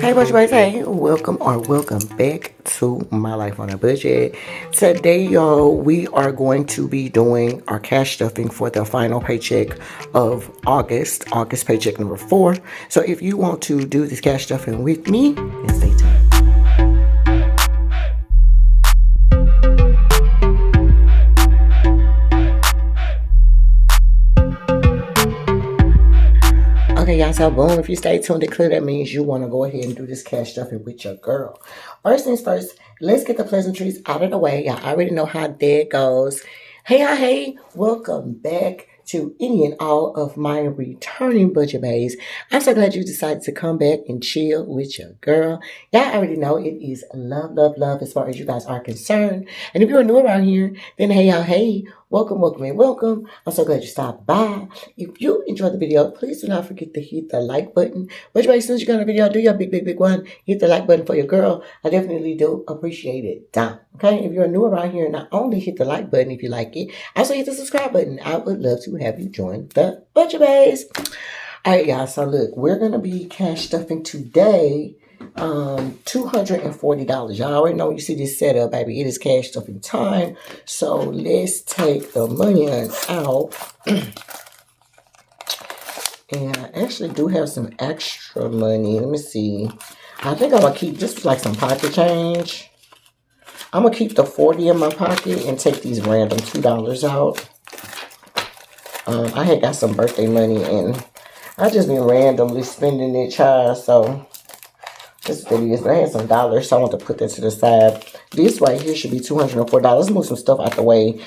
Hey, Bunch Boys, hey, welcome back to My Life on a Budget. Today, y'all, we are going to be doing our cash stuffing for the final paycheck of August paycheck number 4. So if you want to do this cash stuffing with me, then stay tuned. Okay, y'all, so boom, if you stay tuned to clear, that means you want to go ahead and do this cash stuffing with your girl. First things first, let's get the pleasantries out of the way. Y'all already know how that goes. Hey, welcome back to any and all of my returning budget bays. I'm so glad you decided to come back and chill with your girl. Y'all already know it is love as far as you guys are concerned. And if you're new around here, then hey, welcome. I'm so glad you stopped by. If you enjoyed the video, please do not forget to hit the like button. Which way, as soon as you got a video, do your big one. Hit the like button for your girl. I definitely do appreciate it. Down. Okay, if you're new around here, not only hit the like button if you like it, also hit the subscribe button. I would love to have you join the Budget Baes. Alright, y'all, so look, we're gonna be cash stuffing today. $240. Y'all already know when you see this setup, baby. It is cash stuffing time. So let's take the money out. And I actually do have some extra money. Let me see. I think I'm gonna keep just like some pocket change. I'm gonna keep the 40 in my pocket and take these random $2 out. I had got some birthday money and I just been randomly spending it, child. So this is what it is. But I had some dollars, so I want to put that to the side. This right here should be $204. Let's move some stuff out the way.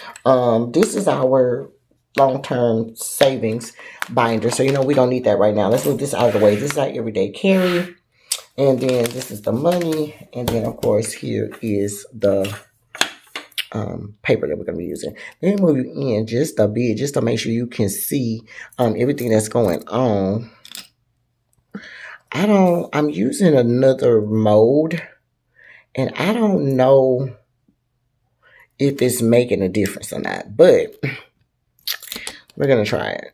This is our long-term savings binder. So, we don't need that right now. Let's move this out of the way. This is our everyday carry. And then this is the money. And then, of course, here is the paper that we're going to be using. Let me move you in just a bit, just to make sure you can see everything that's going on. I'm using another mode, and I don't know if it's making a difference or not, but we're going to try it.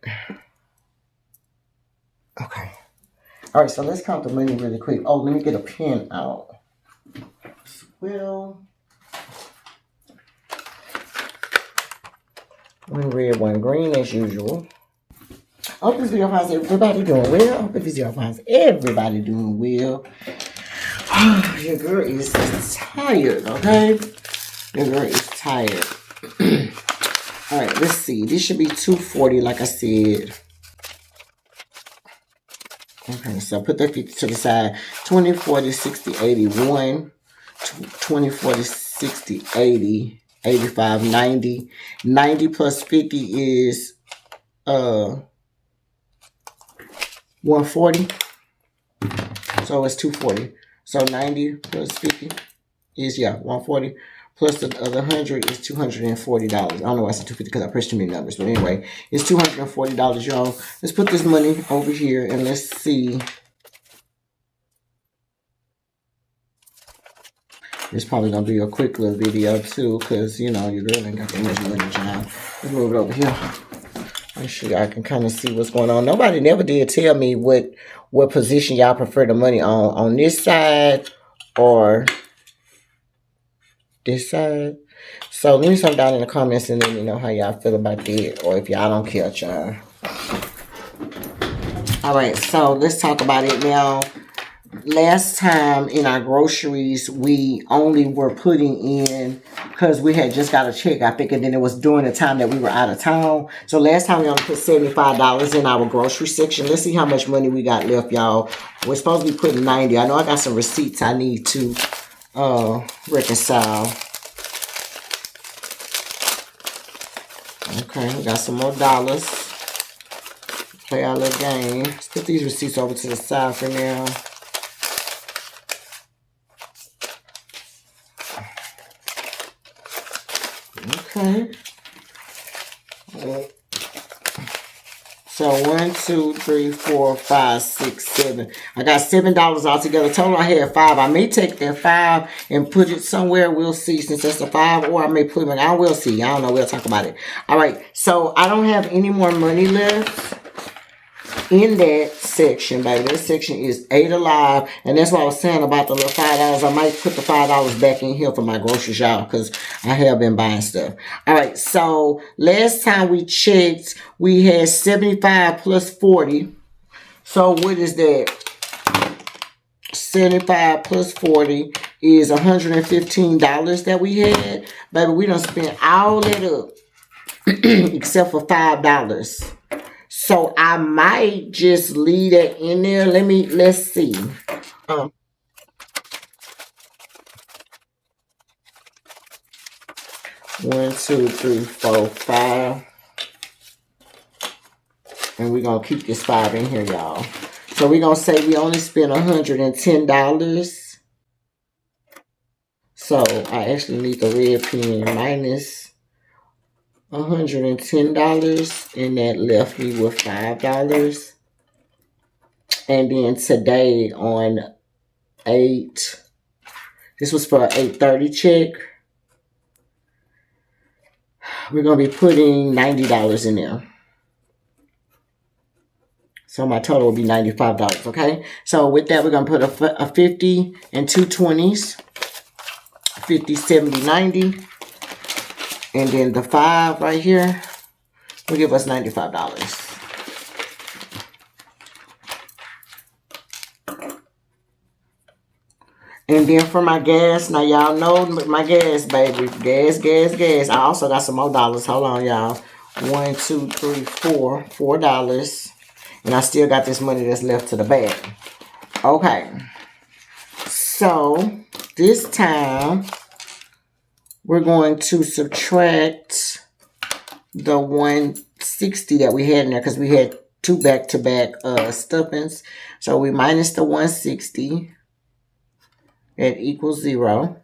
Okay. All right, so let's count the money really quick. Oh, let me get a pen out as well. One red, one green as usual. I hope this video finds everybody doing well. I hope this video finds everybody doing well. Your girl is tired, okay? Your girl is tired. All right, let's see. This should be $240, like I said. Okay, so put that 50 to the side. 20, 40, 60, 81. 20, 40, 60, 80, 85, 90. 90 plus 50 is 140. So it's 240. So 90 plus 50 is 140. Plus the other 100 is $240. I don't know why I said 250 because I pressed too many numbers. But anyway, it's $240, y'all. Let's put this money over here and let's see. It's probably going to be a quick little video too because, your girl ain't got that much money, child. Let's move it over here. Make sure y'all can kind of see what's going on. Nobody never did tell me what position y'all prefer the money on this side or this side. So leave me some down in the comments and let me know how y'all feel about that, or if y'all don't care, y'all. All right, so let's talk about it now. Last time in our groceries, we only were putting in because we had just got a check, I think, and then it was during the time that we were out of town. So last time we only put $75 in our grocery section. Let's see how much money we got left, y'all. We're supposed to be putting 90. I know I got some receipts I need to reconcile. Okay, we got some more dollars. Play our little game. Let's put these receipts over to the side for now. Okay. So 1, 2, 3, 4, 5, 6, 7. I got $7 altogether. Total I had 5. I may take that 5 and put it somewhere. We'll see, since that's a 5, or I may put it. I will see. I don't know. We'll talk about it. All right. So I don't have any more money left in that. section, baby. This section is 8 alive. And that's what I was saying about the little $5. I might put the $5 back in here for my groceries, y'all, because I have been buying stuff. All right, so last time we checked, we had 75 plus 40. So what is that? 75 plus 40 is $115 that we had. Baby, we done spent all that up except for $5. So I might just leave that in there. Let's see. 1, 2, 3, 4, 5. And we're going to keep this 5 in here, y'all. So we're going to say we only spent $110. So I actually need the red pen minus $110. And that left me with $5. And then today on 8, this was for an 8:30 check. We're going to be putting $90 in there. So my total will be $95, okay? So with that, we're going to put a 50 and 2 20s. 50, 70, 90. And then the 5 right here will give us $95. And then for my gas, now y'all know my gas, baby. Gas, gas, gas. I also got some more dollars. Hold on, y'all. 1, 2, 3, 4. $4. And I still got this money that's left to the bag. Okay. So, this time, we're going to subtract the 160 that we had in there because we had 2 back-to-back stuffings. So, we minus the 160. That equals 0.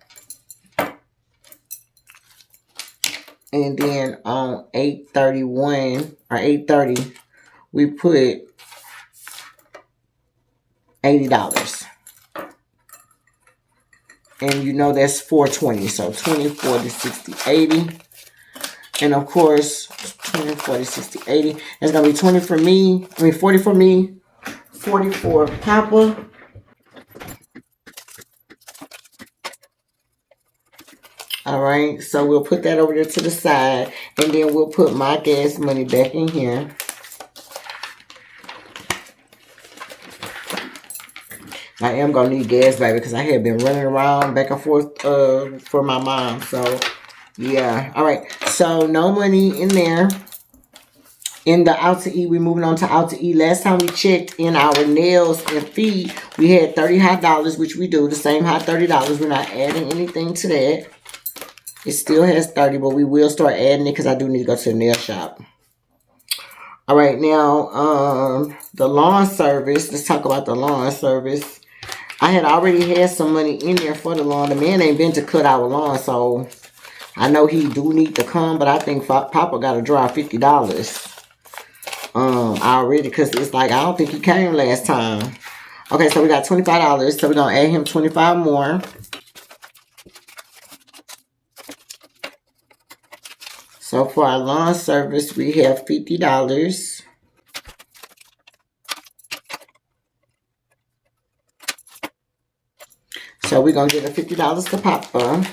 And then on 831 or 830, we put $80. And you know that's 420. So 20, 40, 60, 80. And of course, 20, 40, 60, 80. That's going to be 20 for me. 40 for me. 40 for Papa. All right, so we'll put that over there to the side, and then we'll put my gas money back in here. I am going to need gas, baby, because I have been running around back and forth for my mom. So, yeah. All right, so no money in there. In the out to eat, we're moving on to out to eat. Last time we checked in our nails and feed, we had $30 hot, which we do. The same hot $30. We're not adding anything to that. It still has 30, but we will start adding it because I do need to go to the nail shop. All right, now, the lawn service. Let's talk about the lawn service. I had already had some money in there for the lawn. The man ain't been to cut our lawn, so I know he do need to come, but I think Papa got to draw $50 already because it's like, I don't think he came last time. Okay, so we got $25, so we're going to add him 25 more. So for our lawn service, we have $50. So we're going to give the $50 to Papa.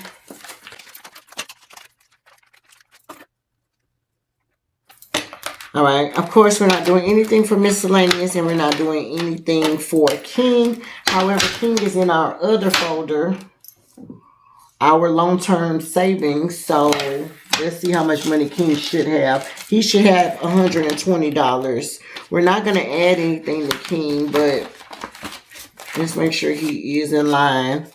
All right. Of course, we're not doing anything for miscellaneous, and we're not doing anything for King. However, King is in our other folder, our long-term savings. So let's see how much money King should have. He should have $120. We're not going to add anything to King, but let's make sure he is in line.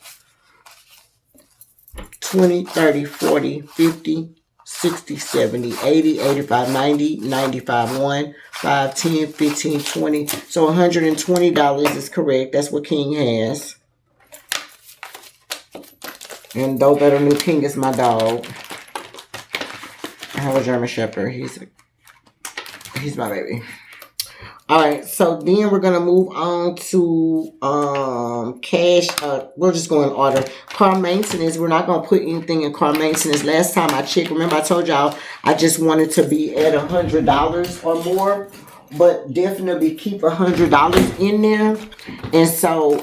20, 30, 40, 50, 60, 70, 80, 85, 90, 95, 1, 5, 10, 15, 20. So $120 is correct. That's what King has. And though better new King is my dog. I have a German Shepherd. He's my baby. Alright, so then we're going to move on to cash. We're just going in order. Car maintenance. We're not going to put anything in car maintenance. Last time I checked, remember I told y'all I just wanted to be at $100 or more but definitely keep $100 in there. And so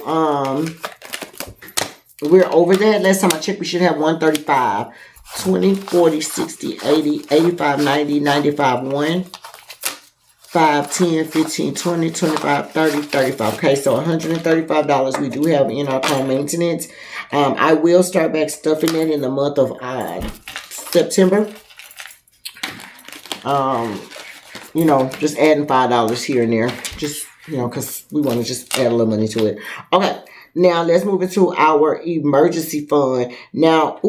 we're over that. Last time I checked, we should have 135. 20, 40, 60, 80, 85, 90, 95, 1, 5, 10, 15, 20, 25, 30, 35. Okay, so $135 we do have in our car maintenance. I will start back stuffing it in the month of September. You know, just adding $5 here and there. Just, you know, because we want to just add a little money to it. Okay, now let's move into our emergency fund. Now,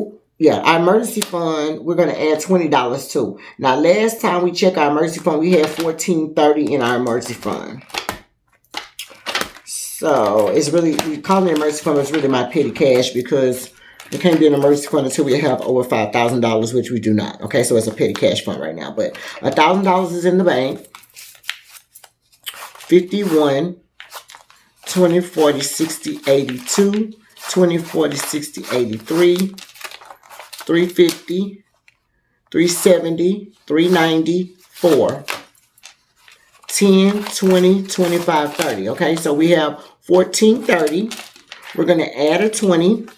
our emergency fund, we're going to add $20 to. Now, last time we checked our emergency fund, we had $14.30 in our emergency fund. So, it's really, we call it emergency fund, but it's really my petty cash because it can't be an emergency fund until we have over $5,000, which we do not. Okay, so it's a petty cash fund right now. But $1,000 is in the bank. 51, 20, 40, 60, 82, 20, 40, 60, 83, 350, 370, 390, 4, 10, 20, 25, 30. Okay, so we have $14.30. We're going to add a 20.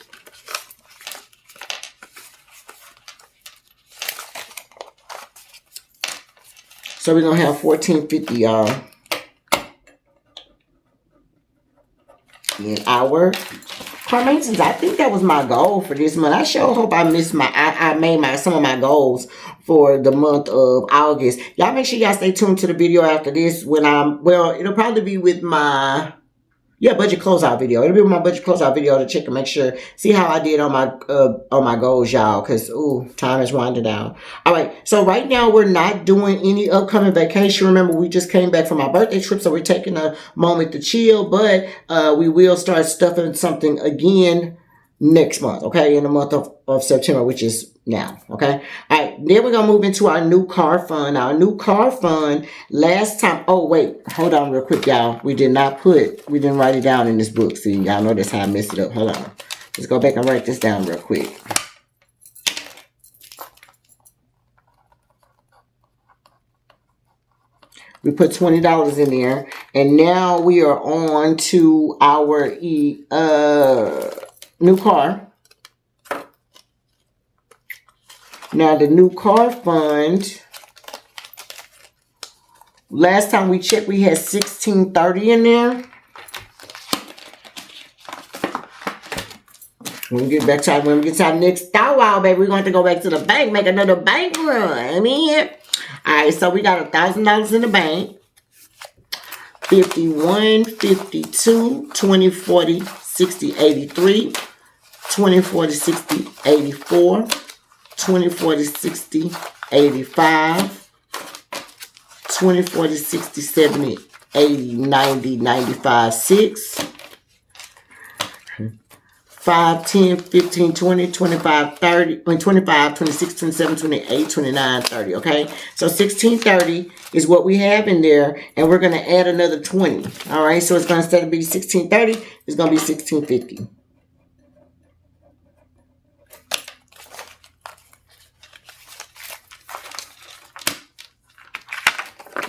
So we're going to have $14.50, y'all. In our car maintenance. I think that was my goal for this month. I sure hope I missed I made some of my goals for the month of August. Y'all make sure y'all stay tuned to the video after this when it'll probably be with my budget closeout video. It'll be my budget closeout video to check and make sure, see how I did on my goals, y'all. Because, time is winding down. All right. So, right now, we're not doing any upcoming vacation. Remember, we just came back from our birthday trip. So, we're taking a moment to chill. But we will start stuffing something again next month. Okay. In the month of September, which is now. Okay. All right. Then we're going to move into our new car fund. Our new car fund last time. Oh, wait. Hold on real quick, y'all. We didn't write it down in this book. See, y'all know that's how I messed it up. Hold on. Let's go back and write this down real quick. We put $20 in there. And now we are on to our new car. Now, the new car fund, last time we checked, we had $16.30 in there. When we get to our next thou wow, baby, we're going to have to go back to the bank, make another bank run. I mean, all right, so we got $1,000 in the bank. 51, 52, 20, 40, 60, 83, 20, 40, 60, 84, 20, 40, 60, 85, 20, 40, 60, 70, 80, 90, 95, 6, 5, 10, 15, 20, 25, 30, 25, 26, 27, 28, 29, 30, okay? So $16.30 is what we have in there, and we're going to add another 20, all right? So it's going to, instead of be $16.30, it's going to be $16.50.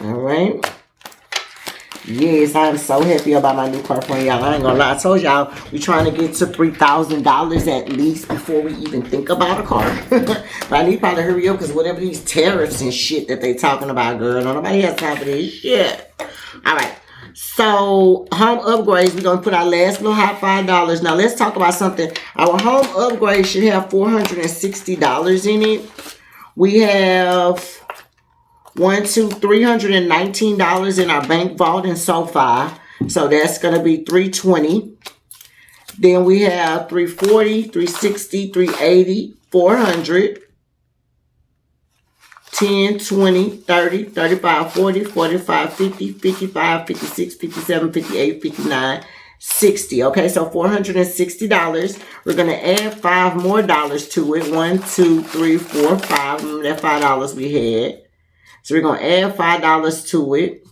All right. Yes, I'm so happy about my new car fund, y'all. I ain't gonna lie. I told y'all we trying to get to $3,000 at least before we even think about a car. But I need probably to hurry up because whatever these tariffs and shit that they talking about, girl, nobody has time for this shit. All right. So, home upgrades, we're going to put our last little hot $5. Now, let's talk about something. Our home upgrade should have $460 in it. We have $319 in our bank vault and SoFi. So that's going to be $320. Then we have $340, $360, $380, $400, $10, $20, $30, $35, $40, $45, $50, $55, $56, $57, $58, $59, $60. Okay, so $460. We're going to add $5 more to it. 1, 2, 3, 4, 5. Remember that $5 we had. So we're going to add $5 to it.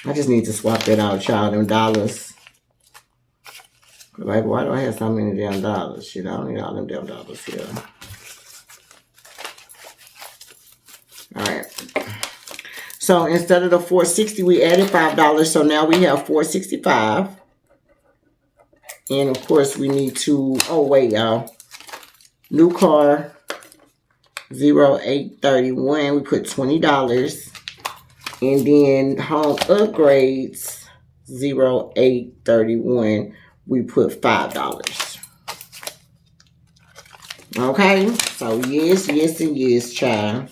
I just need to swap that out, child, them dollars. Like, why do I have so many damn dollars? Shit, I don't need all them damn dollars here. Alright. So instead of the $460, we added $5. So now we have $465. And of course, we need to, oh wait, y'all. New car, 0831. We put $20. And then home upgrades, 0831. We put $5. Okay, so yes, and yes, child.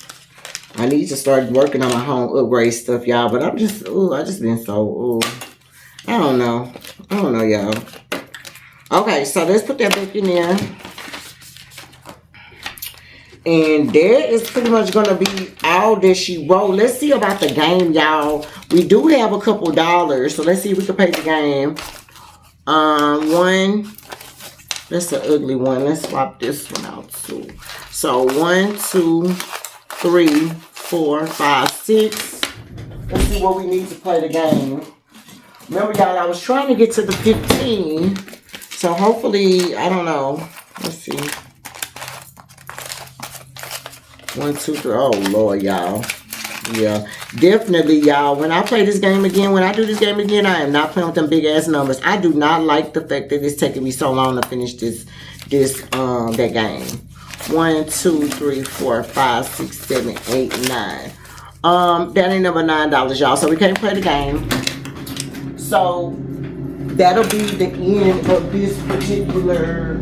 I need to start working on my home upgrade stuff, y'all. But I'm just, I just been so, I don't know, y'all. Okay, so let's put that back in there. And that is pretty much going to be all that she wrote. Let's see about the game, y'all. We do have a couple dollars. So let's see if we can pay the game. One. That's the ugly one. Let's swap this one out too. So 1, 2, 3, 4, 5, 6. Let's see what we need to play the game. Remember, y'all, I was trying to get to the 15. So hopefully, I don't know. Let's see. 1, 2, 3. Oh, Lord, y'all. Yeah, definitely, y'all. When I play this game again, I am not playing with them big ass numbers. I do not like the fact that it's taking me so long to finish that game. 1, 2, 3, 4, 5, 6, 7, 8, 9. That ain't number $9, y'all. So we can't play the game. So that'll be the end of this particular.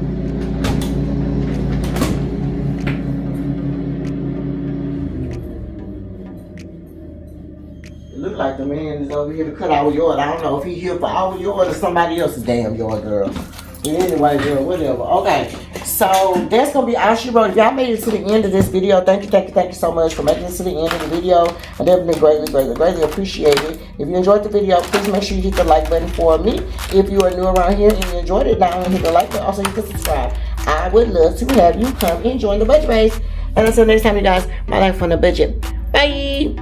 Look like the man is over here to cut our yard. I don't know if he here for our yard or somebody else's damn yard, girl. But anyway, girl, whatever. Okay, so that's going to be all she wrote. If y'all made it to the end of this video, thank you so much for making it to the end of the video. I definitely greatly appreciate it. If you enjoyed the video, please make sure you hit the like button for me. If you are new around here and you enjoyed it, not only hit the like button, also hit the subscribe. I would love to have you come and join the budget base. And until next time, you guys, my life on the budget. Bye.